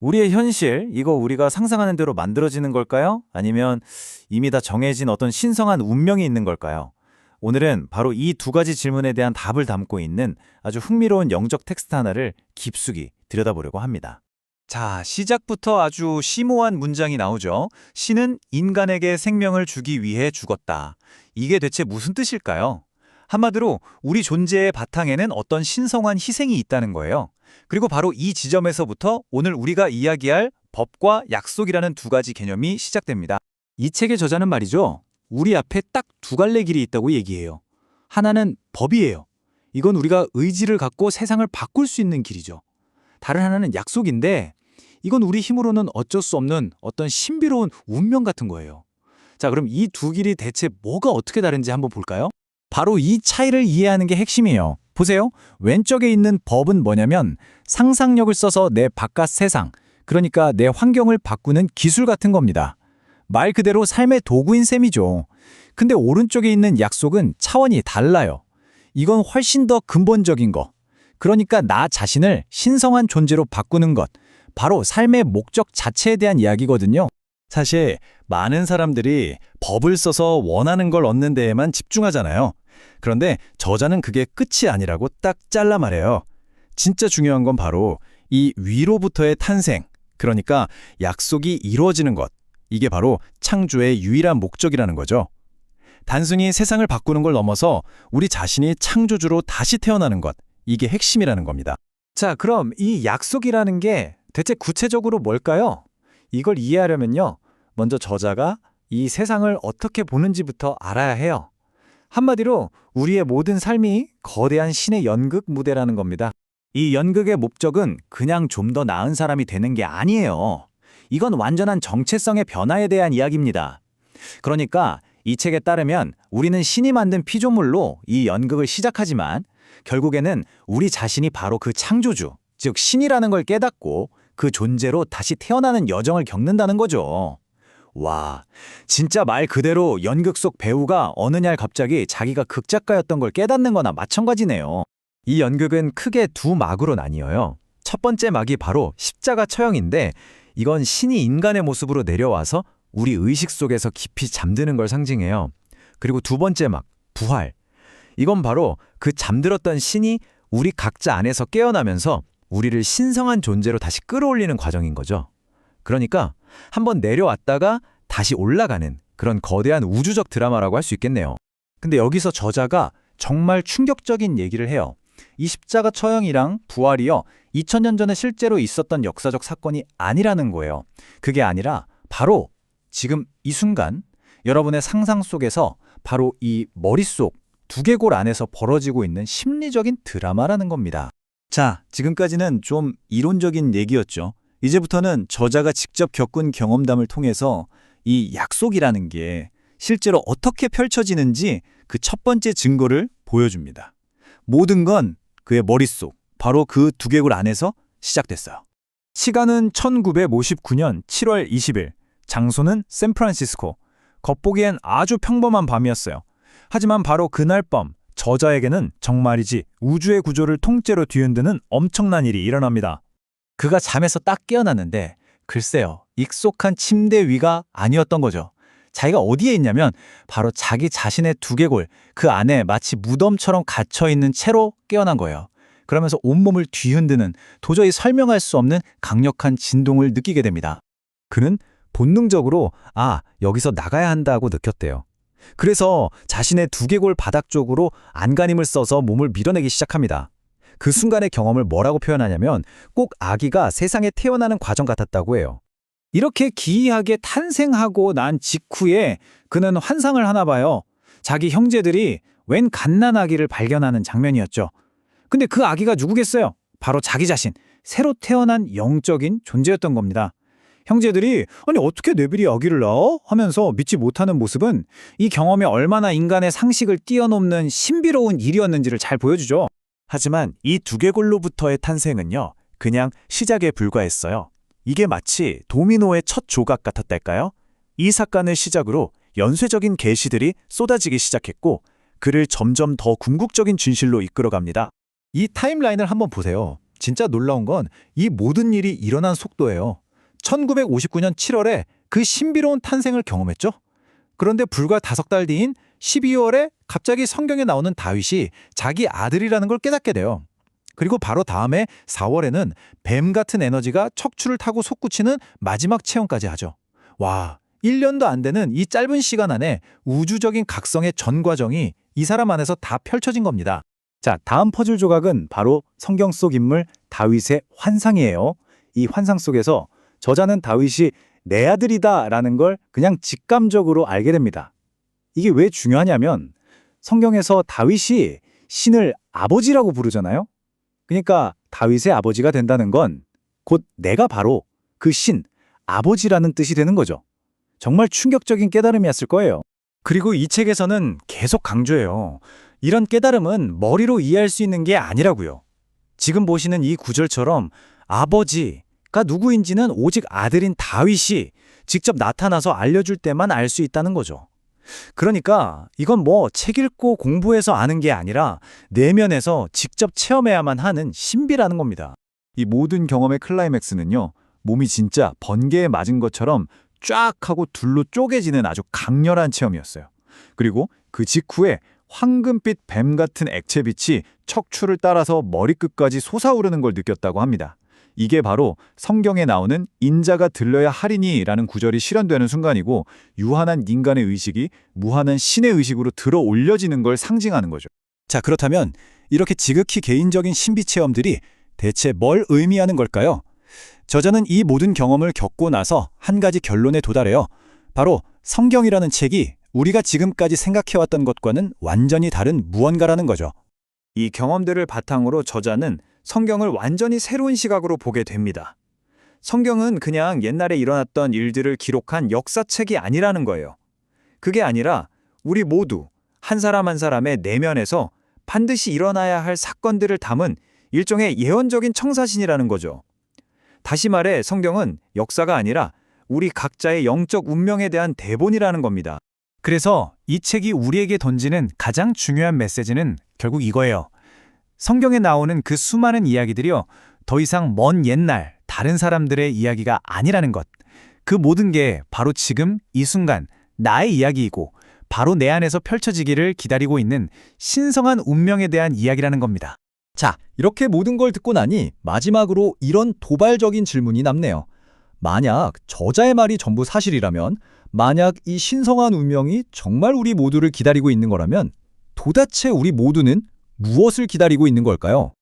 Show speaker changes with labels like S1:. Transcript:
S1: 우리의 현실, 이거 우리가 상상하는 대로 만들어지는 걸까요? 아니면 이미 다 정해진 어떤 신성한 운명이 있는 걸까요? 오늘은 바로 이 두 가지 질문에 대한 답을 담고 있는 아주 흥미로운 영적 텍스트 하나를 깊숙이 들여다보려고 합니다. 자, 시작부터 아주 심오한 문장이 나오죠. 신은 인간에게 생명을 주기 위해 죽었다. 이게 대체 무슨 뜻일까요? 한마디로 우리 존재의 바탕에는 어떤 신성한 희생이 있다는 거예요. 그리고 바로 이 지점에서부터 오늘 우리가 이야기할 법과 약속이라는 두 가지 개념이 시작됩니다. 이 책의 저자는 말이죠. 우리 앞에 딱 두 갈래 길이 있다고 얘기해요. 하나는 법이에요. 이건 우리가 의지를 갖고 세상을 바꿀 수 있는 길이죠. 다른 하나는 약속인데 이건 우리 힘으로는 어쩔 수 없는 어떤 신비로운 운명 같은 거예요. 자, 그럼 이 두 길이 대체 뭐가 어떻게 다른지 한번 볼까요? 바로 이 차이를 이해하는 게 핵심이에요. 보세요. 왼쪽에 있는 법은 뭐냐면 상상력을 써서 내 바깥 세상, 그러니까 내 환경을 바꾸는 기술 같은 겁니다. 말 그대로 삶의 도구인 셈이죠. 근데 오른쪽에 있는 약속은 차원이 달라요. 이건 훨씬 더 근본적인 거. 그러니까 나 자신을 신성한 존재로 바꾸는 것. 바로 삶의 목적 자체에 대한 이야기거든요. 사실 많은 사람들이 법을 써서 원하는 걸 얻는 데에만 집중하잖아요. 그런데 저자는 그게 끝이 아니라고 딱 잘라 말해요. 진짜 중요한 건 바로 이 위로부터의 탄생, 그러니까 약속이 이루어지는 것. 이게 바로 창조의 유일한 목적이라는 거죠. 단순히 세상을 바꾸는 걸 넘어서 우리 자신이 창조주로 다시 태어나는 것. 이게 핵심이라는 겁니다. 자, 그럼 이 약속이라는 게 대체 구체적으로 뭘까요? 이걸 이해하려면요. 먼저 저자가 이 세상을 어떻게 보는지부터 알아야 해요. 한마디로 우리의 모든 삶이 거대한 신의 연극 무대라는 겁니다. 이 연극의 목적은 그냥 좀 더 나은 사람이 되는 게 아니에요. 이건 완전한 정체성의 변화에 대한 이야기입니다. 그러니까 이 책에 따르면 우리는 신이 만든 피조물로 이 연극을 시작하지만 결국에는 우리 자신이 바로 그 창조주, 즉 신이라는 걸 깨닫고 그 존재로 다시 태어나는 여정을 겪는다는 거죠. 와, 진짜 말 그대로 연극 속 배우가 어느 날 갑자기 자기가 극작가였던 걸 깨닫는 거나 마찬가지네요. 이 연극은 크게 두 막으로 나뉘어요. 첫 번째 막이 바로 십자가 처형인데 이건 신이 인간의 모습으로 내려와서 우리 의식 속에서 깊이 잠드는 걸 상징해요. 그리고 두 번째 막, 부활. 이건 바로 그 잠들었던 신이 우리 각자 안에서 깨어나면서 우리를 신성한 존재로 다시 끌어올리는 과정인 거죠. 그러니까 한번 내려왔다가 다시 올라가는 그런 거대한 우주적 드라마라고 할 수 있겠네요. 근데 여기서 저자가 정말 충격적인 얘기를 해요. 이 십자가 처형이랑 부활이요, 2000년 전에 실제로 있었던 역사적 사건이 아니라는 거예요. 그게 아니라 바로 지금 이 순간 여러분의 상상 속에서 바로 이 머릿속 두개골 안에서 벌어지고 있는 심리적인 드라마라는 겁니다. 자, 지금까지는 좀 이론적인 얘기였죠. 이제부터는 저자가 직접 겪은 경험담을 통해서 이 약속이라는 게 실제로 어떻게 펼쳐지는지 그 첫 번째 증거를 보여줍니다. 모든 건 그의 머릿속, 바로 그 두개골 안에서 시작됐어요. 시간은 1959년 7월 20일, 장소는 샌프란시스코. 겉보기엔 아주 평범한 밤이었어요. 하지만 바로 그날 밤, 저자에게는 정말이지 우주의 구조를 통째로 뒤흔드는 엄청난 일이 일어납니다. 그가 잠에서 딱 깨어났는데 글쎄요, 익숙한 침대 위가 아니었던 거죠. 자기가 어디에 있냐면 바로 자기 자신의 두개골, 그 안에 마치 무덤처럼 갇혀있는 채로 깨어난 거예요. 그러면서 온몸을 뒤흔드는 도저히 설명할 수 없는 강력한 진동을 느끼게 됩니다. 그는 본능적으로 여기서 나가야 한다고 느꼈대요. 그래서 자신의 두개골 바닥 쪽으로 안간힘을 써서 몸을 밀어내기 시작합니다. 그 순간의 경험을 뭐라고 표현하냐면 꼭 아기가 세상에 태어나는 과정 같았다고 해요. 이렇게 기이하게 탄생하고 난 직후에 그는 환상을 하나 봐요. 자기 형제들이 웬 갓난아기를 발견하는 장면이었죠. 근데 그 아기가 누구겠어요? 바로 자기 자신, 새로 태어난 영적인 존재였던 겁니다. 형제들이 아니 어떻게 뇌비리 아기를 낳아? 하면서 믿지 못하는 모습은 이 경험이 얼마나 인간의 상식을 뛰어넘는 신비로운 일이었는지를 잘 보여주죠. 하지만 이 두개골로부터의 탄생은요, 그냥 시작에 불과했어요. 이게 마치 도미노의 첫 조각 같았달까요? 이 사건을 시작으로 연쇄적인 계시들이 쏟아지기 시작했고 그를 점점 더 궁극적인 진실로 이끌어갑니다. 이 타임라인을 한번 보세요.
S2: 진짜 놀라운 건 이 모든 일이 일어난 속도예요. 1959년 7월에 그 신비로운 탄생을 경험했죠. 그런데 불과 5달 뒤인 12월에 갑자기 성경에 나오는 다윗이 자기 아들이라는 걸 깨닫게 돼요. 그리고 바로 다음에 4월에는 뱀 같은 에너지가 척추를 타고 솟구치는 마지막 체험까지 하죠. 와, 1년도 안 되는 이 짧은 시간 안에 우주적인 각성의 전 과정이 이 사람 안에서 다 펼쳐진 겁니다.
S3: 자, 다음 퍼즐 조각은 바로 성경 속 인물 다윗의 환상이에요. 이 환상 속에서 저자는 다윗이 내 아들이다라는 걸 그냥 직감적으로 알게 됩니다. 이게 왜 중요하냐면 성경에서 다윗이 신을 아버지라고 부르잖아요. 그러니까 다윗의 아버지가 된다는 건 곧 내가 바로 그 신, 아버지라는 뜻이 되는 거죠. 정말 충격적인 깨달음이었을 거예요.
S1: 그리고 이 책에서는 계속 강조해요. 이런 깨달음은 머리로 이해할 수 있는 게 아니라고요. 지금 보시는 이 구절처럼 아버지가 누구인지는 오직 아들인 다윗이 직접 나타나서 알려줄 때만 알 수 있다는 거죠. 그러니까 이건 뭐 책 읽고 공부해서 아는 게 아니라 내면에서 직접 체험해야만 하는 신비라는 겁니다.
S2: 이 모든 경험의 클라이맥스는요, 몸이 진짜 번개에 맞은 것처럼 쫙 하고 둘로 쪼개지는 아주 강렬한 체험이었어요. 그리고 그 직후에 황금빛 뱀 같은 액체빛이 척추를 따라서 머리끝까지 솟아오르는 걸 느꼈다고 합니다. 이게 바로 성경에 나오는 인자가 들려야 하리니라는 구절이 실현되는 순간이고, 유한한 인간의 의식이 무한한 신의 의식으로 들어 올려지는 걸 상징하는 거죠.
S3: 자, 그렇다면 이렇게 지극히 개인적인 신비 체험들이 대체 뭘 의미하는 걸까요? 저자는 이 모든 경험을 겪고 나서 한 가지 결론에 도달해요. 바로 성경이라는 책이 우리가 지금까지 생각해왔던 것과는 완전히 다른 무언가라는 거죠.
S1: 이 경험들을 바탕으로 저자는 성경을 완전히 새로운 시각으로 보게 됩니다. 성경은 그냥 옛날에 일어났던 일들을 기록한 역사책이 아니라는 거예요. 그게 아니라 우리 모두 한 사람 한 사람의 내면에서 반드시 일어나야 할 사건들을 담은 일종의 예언적인 청사진이라는 거죠. 다시 말해 성경은 역사가 아니라 우리 각자의 영적 운명에 대한 대본이라는 겁니다. 그래서 이 책이 우리에게 던지는 가장 중요한 메시지는 결국 이거예요. 성경에 나오는 그 수많은 이야기들이요, 더 이상 먼 옛날 다른 사람들의 이야기가 아니라는 것. 그 모든 게 바로 지금 이 순간 나의 이야기이고 바로 내 안에서 펼쳐지기를 기다리고 있는 신성한 운명에 대한 이야기라는 겁니다.
S3: 자, 이렇게 모든 걸 듣고 나니 마지막으로 이런 도발적인 질문이 남네요. 만약 저자의 말이 전부 사실이라면, 만약 이 신성한 운명이 정말 우리 모두를 기다리고 있는 거라면 도대체 우리 모두는 무엇을 기다리고 있는 걸까요?